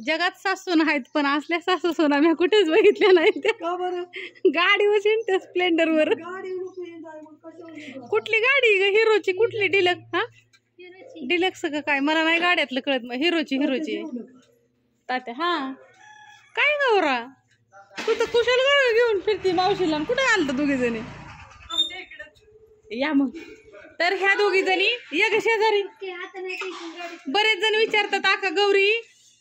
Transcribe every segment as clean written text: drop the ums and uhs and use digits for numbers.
जगात सासून आहेत पण असल्या सासू सोना मी कुठेच बघितल्या नाही त्या गाडीवर त्या स्प्लेंडर वर कुठली गाडी हिरोची कुठली डिलक्स हा डिलक्स का काय मला नाही गाड्यातलं कळत मग हिरोची तात्या हा काय गौरा तू तर कुशल गाडी घेऊन फिरती मावशीला कुठे आलत दोघी जणी या मग तर ह्या दोघी जणी या शेजारी बरेच जण विचारतात आका गौरी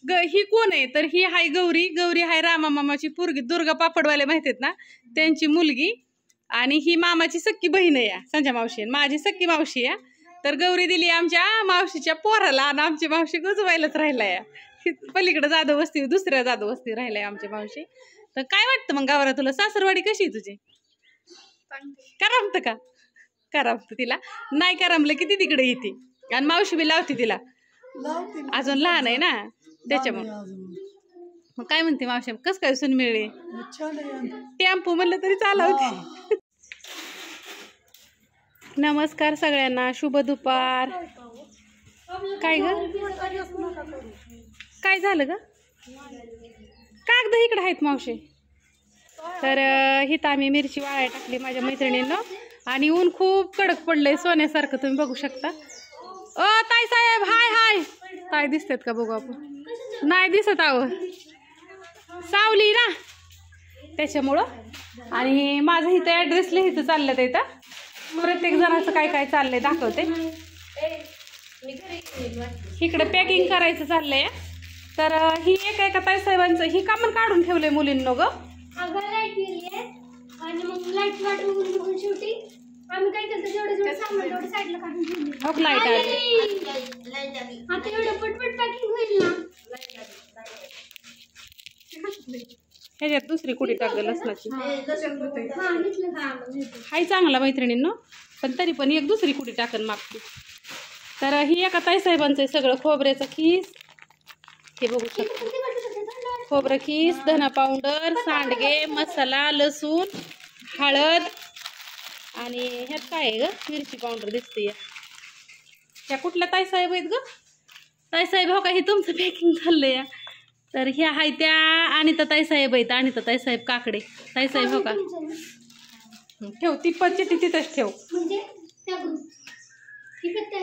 ही कोण आहे तर ही हाय गौरी हाय रामा मामाची पोरगी दुर्गा पापडवाले माहितीत ना त्यांची मुलगी आणि ही मामाची सक्की बहीण आहे संजय मावशी माझी सक्की मावशी आहे तर गौरी दिली आमच्या मावशीच्या पोराला आणि आमची मावशी गजवायलाच राहिलाय पलीकडे जाधव वस्ती दुसऱ्या जाधव वस्ती राहिलाय आमची मावशी तर काय वाटतं मग गावरा तुला सासरवाडी कशी आहे तुझी करमत का करमत तिला नाही करमलं किती तिकडे येते आणि मावशी बी लावते तिला अजून लहान आहे ना त्याच्यामुळे मग काय म्हणते मावशी कस काय सून मिळले टेम्पो म्हणलं तरी चालवते नमस्कार सगळ्यांना शुभ दुपार काय ग काय झालं ग कागद इकडे आहेत मावशी तर हिथं आम्ही मिरची वाळायला टाकली माझ्या मैत्रिणींना आणि ऊन खूप कडक पडलंय सोन्यासारखं तुम्ही बघू शकता ताई साहेब हाय ताई दिसतात का बघू आपण नाही दिसत आहो सावली ना त्याच्यामुळं आणि माझं इथं ऍड्रेस लिहायचं चाललं ते इथं प्रत्येक जणाचं काय काय चाललंय दाखवते इकडे पॅकिंग करायचं चाललंय तर ही एका ताई साहेबांचं ही कामं काढून ठेवलंय मुलींनो ग आणि मग लाईट वाटून शेवटी आम्ही काय केलं जेवढं सामान तेवढं साईडला काढून ठेवले लाईट आली आता एवढं पटपट पॅकिंग होईल ना ह्याच्यात दुसरी कुडी टाकलं लसणाची हाय चांगला मैत्रिणींनो पण तरी पण एक दुसरी कुडी टाकन मागते तर ही एका ताई साहेबांचं सगळं खोबऱ्याचं खीस हे बघू शकतो खोबरं खीस धना पावडर सांडगे मसाला लसूण हळद आणि ह्यात काय आहे ग मिरची पावडर दिसते ह्या कुठल्या ताई साहेब आहेत ग ताई साहेब हो का हे तुमचं पॅकिंग चाललंय तर ह्या हाय त्या आणि तर ताई साहेब आहेत आणि तर ताई साहेब काकडे ताई साहेब हो का ठेव ती चिठ्ठी तिथंच ठेव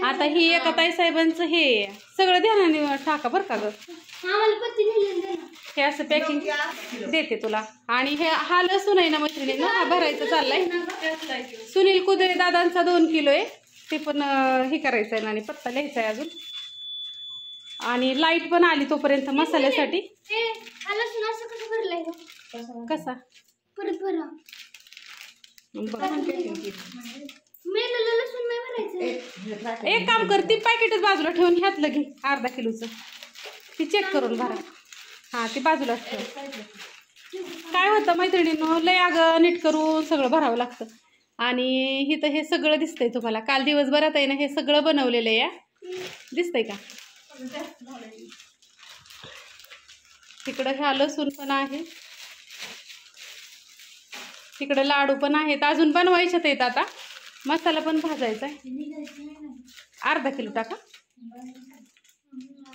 आता ही एका ताई साहेबांचं हे सगळं ध्यानाने टाका बरं का ग हे असं पॅकिंग देते तुला आणि हे हा लसूण आहे ना मैत्रिणींना हा भरायचं चाललाय सुनील कुदळे दादांचा 2 किलो आहे ते पण हे करायचं आहे आणि पत्ता लिहायचा आहे अजून आणि लाईट पण आली तोपर्यंत मसाल्यासाठी कसा परत भरा एक काम कर ती पॅकेटच बाजूला ठेवून ह्यातलं घे अर्धा किलोचं ती चेक करून भरा हा ती बाजूलाच ठेव काय होतं मैत्रिणींनो लय अगं नीट करून सगळं भरावं लागतं आणि इथं हे सगळं दिसतंय तुम्हाला काल दिवसभरात आहे ना हे सगळं बनवलेलं आहे दिसतंय का तिकडं ह्या लसूण पण आहे तिकडं लाडू पण आहेत अजून बनवायच्यात आहेत आता मसाला पण भाजायचा आहे अर्धा किलो टाका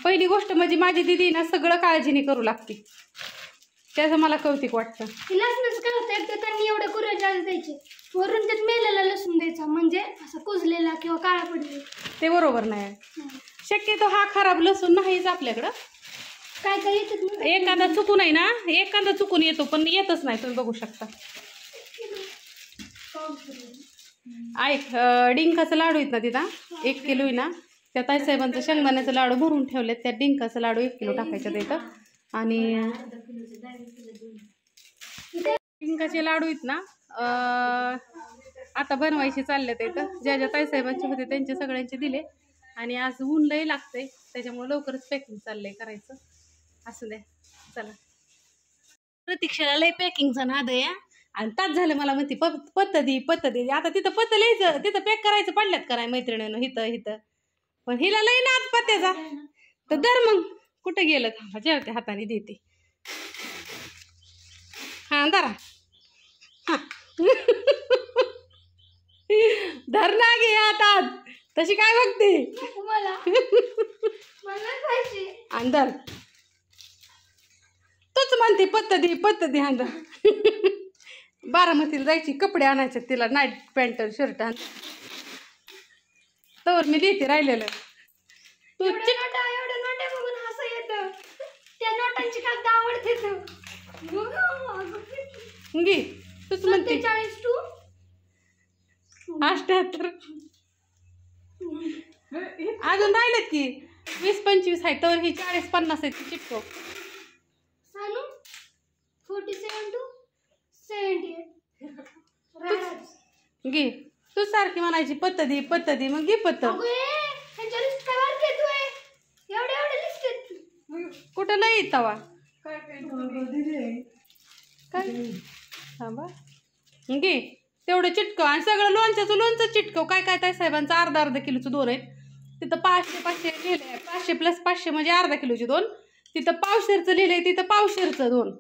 पहिली गोष्ट म्हणजे माझी दीदी ना सगळं काळजीने करू लागते त्याचं मला कौतिक वाटतं लसणाचं काय होतं एकदा त्यांनी एवढे कुरळे द्यायचे वरून त्यात मेलेला लसूण द्यायचा म्हणजे असं कुजलेला किंवा काळा पडलेला ते बरोबर नाही शक्यतो हा खराब लसूण नाहीच आपल्याकडं काय काय येतात एखादा चुकून आहे ना एखादा चुकून येतो पण येतच नाही तुम्ही बघू शकता ऐक डिंकाचं लाडू आहेत ना तिथं 1 किलो आहे ना त्या ताईसाहेबांचं शेंगदाण्याचं लाडू भरून ठेवलेत त्या डिंकाचं लाडू 1 किलो टाकायचं तिथं आणि डिंकाचे लाडू आहेत ना आता बनवायचे चालले इथं ज्या ज्या ताईसाहेबांचे होते त्यांचे सगळ्यांचे दिले आणि आज ऊन लय लागतंय त्याच्यामुळे लवकरच पॅकिंग चाललंय करायचं असू द्या चला प्रतीक्षेला लय पॅकिंगचा नाद आहे आणि तास झालं मला म्हणते पत्त दे आता तिथं पत्त लिहायचं तिथं पॅक करायचं पडल्यात कराय मैत्रिणीनं हिथं पण हिला लय नाद पत्त्याचा तर दर मग कुठं गेलं थांबा जेवते हाताने देते हा धरा हा. धर ना घे हातात. तशी काय बघते मला मला पाहिजे. अंदर तूच म्हणते पत्त दे अंदर. बारामतीला जायची कपडे आणायचे तिला नाईट पॅन्ट शर्ट आण. तर मी देते राहिलेलं. तू एवढ्या नोटा बघून हसू येतं. त्या नोटांची कागद आवडते घे तूच म्हणते 47 टू 78. अजून राहिलेत की 20-25 आहे तर ही 40-50 आहे ती चिटको. सानू 47 टू 78. घे तू सारखी म्हणायची पत्त दे मग घे पत्त. कुठं लय तवा काय थांबा. घे तेवढं चिटकव आणि सगळं लोणचं चिटकव. काय ताई साहेबांचं अर्धा किलोचं 2 आहेत. तिथं 500 लिहिलंय. 500 + 500 म्हणजे अर्धा किलोची 2. तिथं पावशेरचं लिहिलंय तिथं पावशेरचं 2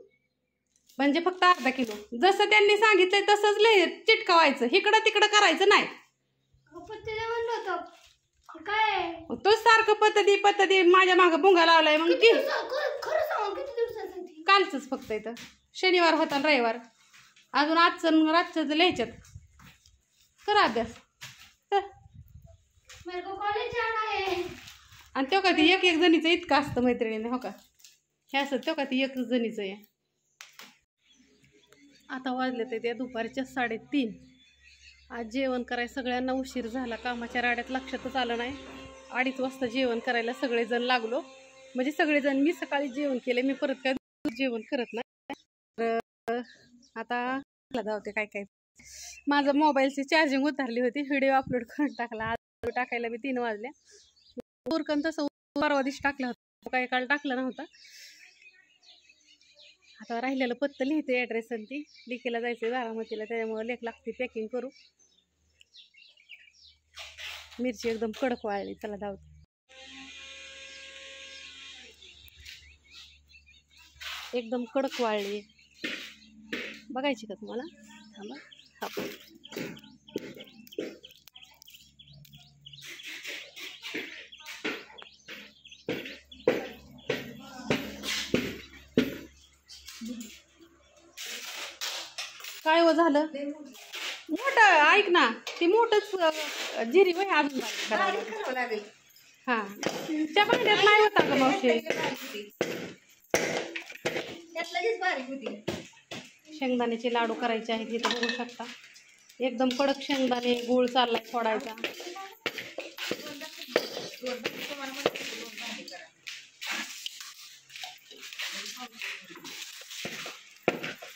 म्हणजे फक्त अर्धा किलो. जसं त्यांनी सांगितलंय तसंच लिह चिटकवायचं. इकडं तिकडं करायचं नाही. तोच सारखं पत्त दे माझ्या मागं भुंगा लावलाय. मग की कालचंच फक्त इथं शनिवार होता आणि रविवार. अजून आजचं रातचं लिहायच्यात. करा अभ्यास आणि तो का ती एक जणीचं इतकं असतं मैत्रिणीने. हो का हे असं तो का ती एक जणीचं आहे. आता वाजले ते त्या दुपारच्या 3:30. आज जेवण करायला सगळ्यांना उशीर झाला. कामाच्या राड्यात लक्षातच आलं नाही. 2:30 वाजता जेवण करायला सगळेजण लागलो. म्हणजे सगळेजण. मी सकाळी जेवण केले. मी परत काय जेवण करत नाही. तर आता धावते काय माझं मोबाईलची चार्जिंग उतरली होती. व्हिडिओ अपलोड करून टाकला. आज टाकायला मी 3 वाजल्या. उरकन तसं परवा दिवशी टाकला होता. काही काळ टाकला नव्हता. आता राहिलेलं पत्त लिहिते ॲड्रेस आणि ती लिकेला जायचं बारामतीला. त्याच्यामुळे लेख लागते पॅकिंग करू. मिरची एकदम कडक वाळली. चला धावते. एकदम कडक वाळली. बघायची का तुम्हाला? थांबा. हा काय हो झालं मोठं ऐक ना. ती मोठंच जिरी वय अजून करावं लागेल. हा त्या भांड्यात नाही होता का मावशी? शेंगदाण्याचे लाडू करायचे आहेत. इथं बघू शकता. एकदम कडक शेंगदाणे. गूळ चाललाय फोडायचा.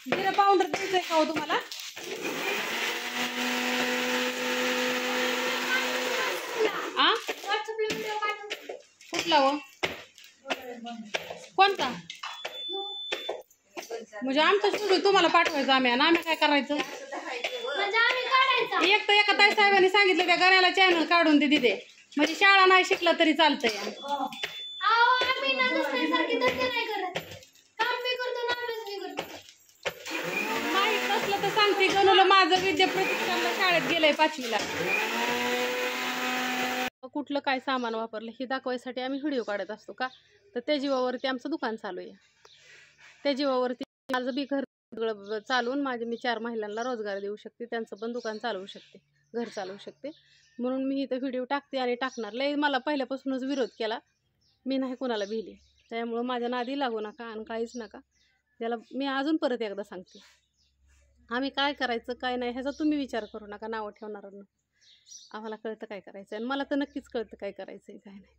जिरा पावडर द्यायचंय का हो तुम्हाला? कुठला हो? कोणता? म्हणजे आमचा स्टुडिओ तुम्हाला पाठवायचा आम्ही. आणि आम्ही काय करायचं? एक तर एका ताई साहेबांनी सांगितलं त्या घराला चॅनल काढून ते तिथे. म्हणजे शाळा नाही शिकला तरी चालतंय. माहीत नसलं तर सांगते. गणूला माझं विद्या प्रतिष्ठानला शाळेत गेलंय 5वीला. कुठलं काय सामान वापरलं हे दाखवायसाठी आम्ही व्हिडिओ काढत असतो. का तर त्या जीवावरती आमचं दुकान चालू आहे. त्या जीवावरती माझं बी घर चालवून मी 4 महिलांना रोजगार देऊ शकते. त्यांचं पण दुकान चालवू शकते. घर चालवू शकते. म्हणून मी इथं व्हिडिओ टाकते आणि टाकणार. लय मला पहिल्यापासूनच विरोध केला. मी नाही कोणाला भिली. त्यामुळं माझ्या नादी लागू नका आणि काहीच नका. त्याला मी अजून परत एकदा सांगते. आम्ही काय करायचं काय नाही ह्याचा तुम्ही विचार करू नका. नावं ठेवणाऱ्यांना. आम्हाला कळतं काय करायचं आणि मला तर नक्कीच कळतं काय करायचं आहे काय नाही.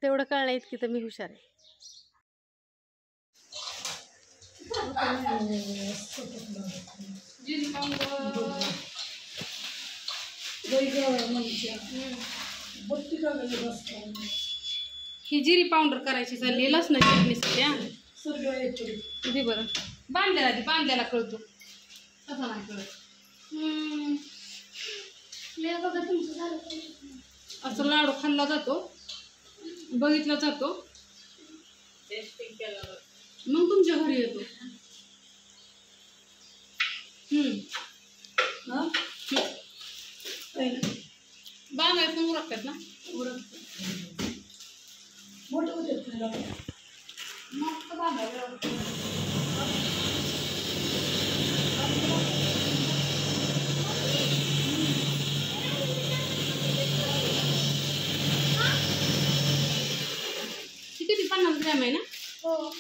तेवढं कळलं इतकी तर मी हुशार आहे. ही जिरी पावडर करायची चालली. लसणाची चटणी बरं बांधलेला कळतो तसा नाही कळत. असं लाडू खाल्ला जातो. बघितला जातो. मग तुमच्या घरी येतो. बांगायत पण उरकतात ना. मस्त बांगायला किती 50 ग्रॅम आहे ना. हो.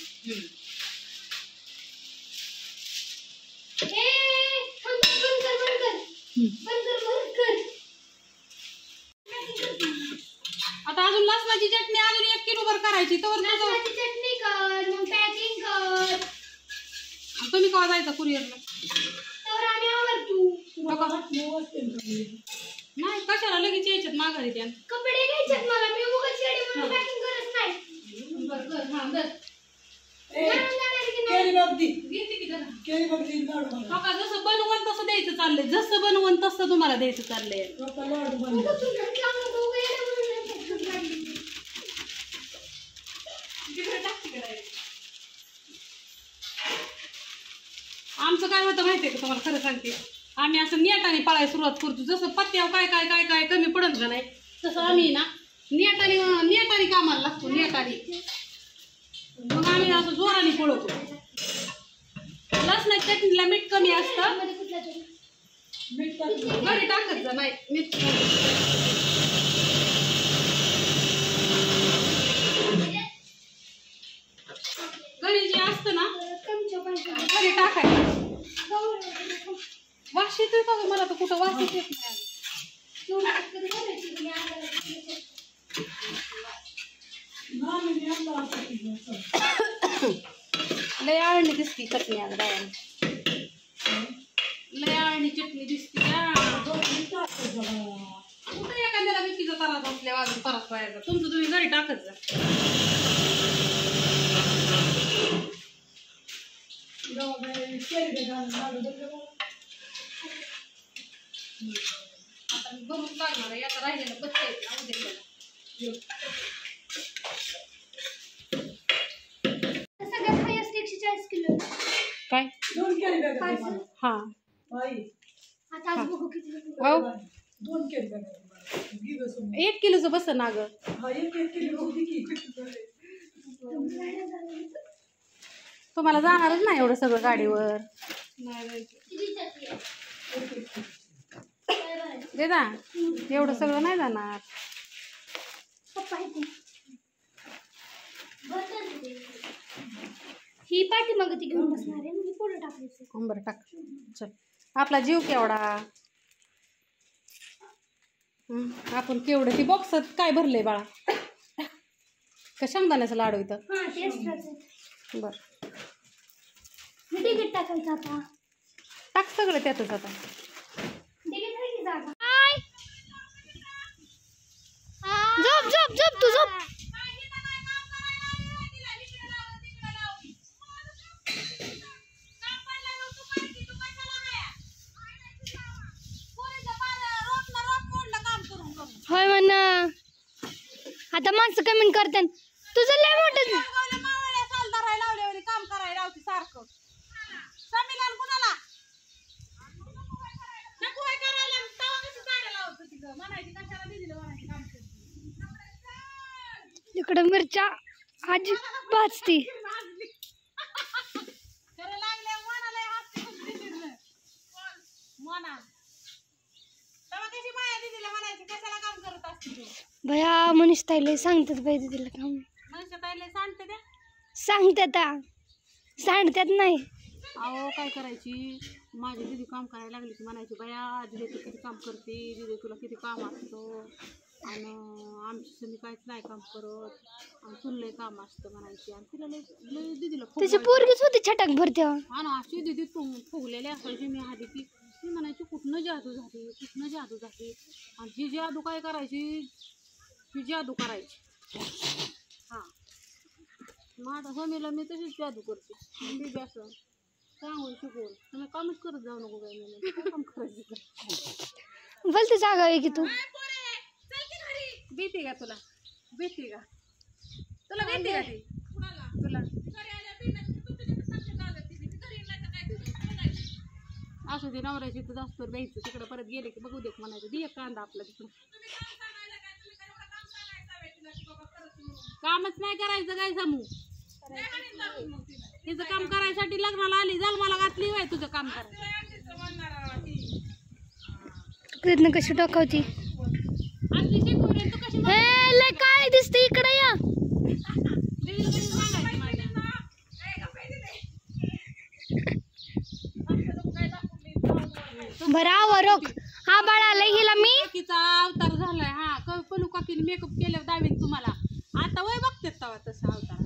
आता अजून लसणाची चटणी अजून 1 किलो भर करायची. चटणी कर, मग पॅकिंग कर. तुम्ही केव्हा जायचा कुरिअरला. तर आम्ही आवडतो. नाही कशाला लगेच यायच्यात माघारी त्या कपडे घ्यायच्यात मला. मी उगाच येडे म्हणून पॅकिंग करत नाही. जसं बनवून तसं द्यायचं चाललंय. जसं बनवून तसं तुम्हाला द्यायचं चाललंय. आमचं काय होतं माहितीये का तुम्हाला खरं सांगते. आम्ही असं नेटाने पळायला सुरुवात करतो. जसं पत्त्यावर काय काय काय काय कमी पडत का नाही तसं आम्ही ना नेटाने कामाला लागतो. नेटाने मग आम्ही असं जोराने पळवतो. लसणाच्या चटणीला मीठ कमी असतं. घरी टाकत जा. नाही मीठ घरी जे असतं ना घरी टाकायचं. वास येतोय का मला तर कुठं वास येत नाही. लय आळणी दिसती चटणी. आज बायाने लय आळणी चटणी दिसती. कुठं एखाद्याला मिरचीचा तरास असल्यावर अजून परत पाहायचा. तुमचं तुम्ही घरी टाकत जा. आता मी बनवून टाकणार आहे. आता राहिलेलं बच्चे आहेत ना उद्या. सगळ्यात हायस्ट 140 किलो. काय हा आता आज बघू किती. 1 किलोचं बस ना ग. तुम्हाला जाणारच नाही एवढं सगळं गाडीवर. दे ना एवढं सगळं नाही जाणार. ही पाठी मग ती घेऊन बसणार आहे. मी पुढे टाकायचं. बरं टाक. चल आपला जीव केवढा. आपण केवढं ती बॉक्सात काय भरलंय बाळा. का शेंगदाण्याचं लाडू इथं. हा तेच. बर मी तिकीट टाकायचं आता. टाक सगळं त्यातच आता. तिकीट आहे की जागा. झोप झोप झोप तू झोप. होय म्हणा. आता माणसं कमेंट करतात तुझं लय मोठं काम करायला लावते सारखं. समीलान कुणाला नको आहे करायला. तवा कसं झाडं लावतो तिथं म्हणायची कशाला दिदीला म्हणायची काम करते. इकडं मिरच्या आजी भाजती. खरं लागल्या मनाला हात मना तवा कशी माया दिदीला म्हणायची कशाला काम करत असते तू. भया मनीष ताईला सांगतात बाई दिदीला काम. मनीषा ताईला सांगते त्या सांगतात नाही. अहो काय करायची. माझी दिदी काम करायला लागली की म्हणायची बया दिदी तू किती काम करते. दिदी तुला किती काम असतं. आणि आमची समी काहीच नाही काम करत. आणि तुला लय काम असतं म्हणायची. आणि तिला लय दिदीला त्याची पोरगीच होती छटाक भरते. हा ना अशी दिदी फुगलेली असायची. मी आधी ती म्हणायची कुठनं जादू झाली. आणि जी जादू काय करायची ती जादू करायची. हां मग आता समीला मी तशीच जादू करते. दिदी असं सांगून शिकवून तुम्ही कामच करत जाऊ नको काय. मी काम करायचं बोलते जागा आहे की तू. भीती का तुला. भीती का ती तुला. असू दे, नवऱ्याची तर जास्त द्यायचं, तिकडे परत गेले की बघू दे म्हणायचं, दे एक कांदा आपला तिकडं. कामच नाही करायचं काय समू, तिचं काम करायसाठी लग्नाला आली, जन्माला घातली होय तुझं काम करायचं. प्रयत्न कशी टाकावती असली शिकवली तू कशी लय काळी दिसते, इकडे या. देवीला कशी सांगायचं माझ्या? बरं आवरोक हा बाळाला हिला मी काकीचा अवतार झालाय. हा पलू काकीने मेकअप केल्यावर दावीन तुम्हाला. आता वय बघतेत तवा तसा अवतार.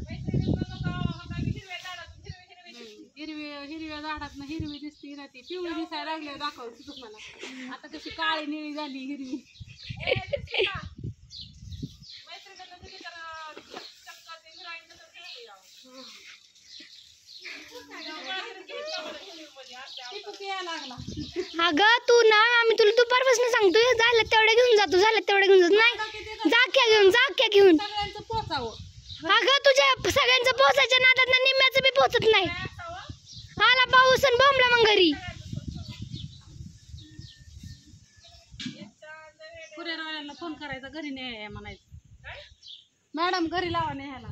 हिरव्या झाडात हिरवी दिसती ना, ती पिवळी दिसायला लागल्यावर दाखवते तुम्हाला. आता कशी काळी निळी झाली हिरवी. लागला अगं तू ना, आम्ही तुला दुपारपासून सांगतोय झालं तेवढे घेऊन जातो, झालं तेवढे घेऊन जातो. नाही जाक्या घेऊन सगळ्यांचं पोचावं. अगं तुझ्या सगळ्यांचं पोचायच्या नादात ना निम्म्याचं बी पोचत नाही. आला पाऊस आणि बोंबला मग घरी. कुरिअरवाल्यांना फोन करायचा, घरी नाही म्हणायचं, मॅडम घरी लावा न्यायला.